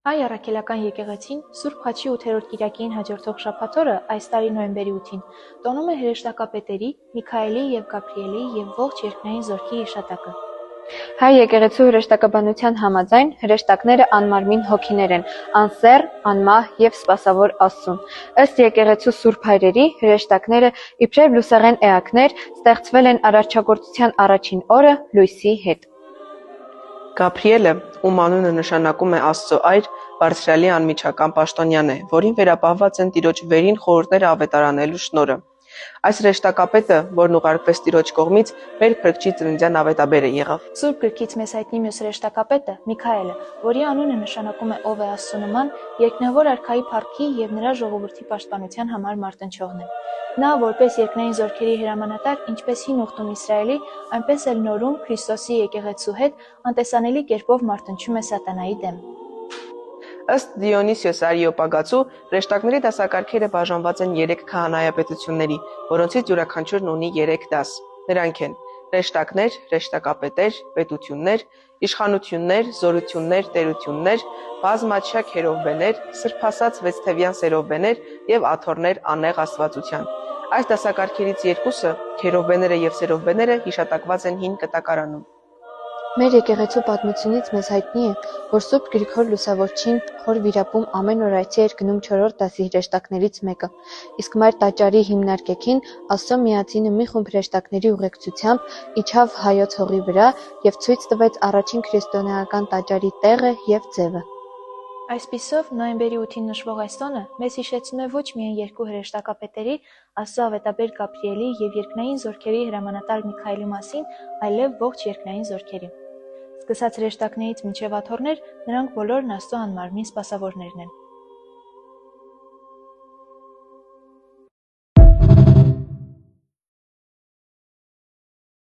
Հայ առաքելական եկեղեցին Սուրբ Խաչի 8-րդ կիրակին հաջորդող շաբաթ օրը այս տարի նոյեմբերի 8-ին տոնում է հրեշտակապետերի Միքայելի և Գաբրիելի և ողջ երկնային զորքի հիշատակը։ Հայ եկեղեցու հրեշտակաբանության համաձայն հրեշտակները անմարմին հոգիներ են, անսեռ, անմահ և սպասավոր Աստծուն։ Ըստ եկեղեցու սուրբ հայրերի, հրեշտակները իբրև լուսեղեն էակներ ստեղծվել են արարչագործության առաջին օրը լույսի հետ։ Գաբրիելը, ում անունը նշանակում է Աստծո այր, Բարձրյալի անմիջական պաշտոնյան է, որին վերապահված են Տիրոջ վերին խորհուրդները ավետարանելու շնորհը։ Այս հրեշտակապետը, որն ուղարկվեց Տիրոջ կողմից, մեր Փրկչի ծննդյան ավետաբերը եղավ։ Սուրբ գրքից մեզ հայտնի մյուս հրեշտակապետը Միքայելը, որի անունը նշանակում է ով է Աստծո նման, երկնավոր արքայի փառքի և նրա ժողովրդի պաշտպանության համար մարտնչողն է։ Նա, որպես երկնային զորքերի հրամանատար, ինչպես հին ուխտում Իսրայելի, այնպես էլ նորում Քրիստոսի եկեղեցու հետ անտեսանելի կերպով մարտնչում է սատանայի դեմ։ Ըստ Դիոնիսիոս Արիոպագացու, հրեշտակների դասակարգերը բաժանված են 3 քահանայապետությունների, որոնցից յուրաքանչյուրն ունի 3 դաս։ Նրանք են հրեշտակներ, հրեշտակապետեր, պետություններ, իշխանություններ, զորություններ, տերություններ, բազմաչյա քերովբեներ, սրբասած վեցթևյան սերովբեներ և աթոռներ անեղ աստվածության։ Այս դասակարգերից 2-ը, քերովբեները և սերովբեները, հիշատակված են հին կտակարանում։ Մեր եկեղեցու պատմությունից մեզ հայտնի է, որ Սուրբ Գրիգոր Լուսավորչին խոր վիրապում ամեն օր այցի էր գնում 4-րդ դասի հրեշտակներից մեկը, իսկ Մայր տաճարի հիմնարկեքին Աստծո միածինը մի խումբ հրեշտակների ուղեկցությամբ իջավ Հայոց հողի վրա և ցույց տվեց առաջին քրիստոնեական տաճարի տեղը և ձևը։ Այսպիսով, նոյեմբերի 8-ին նշվող այս տոնը մեզ հիշեցնում է ոչ միայն 2 հրեշտակապետերի, Աստծո ավետաբեր Գաբրիելի և երկնային զորքերի հրամանատար Միքայելի մասին, այլև ողջ երկնային զորքերի։ Սկսած հրեշտակներից մինչև աթոռներ, նրանք բոլորն Աստծո անմարմին սպասավորներն են։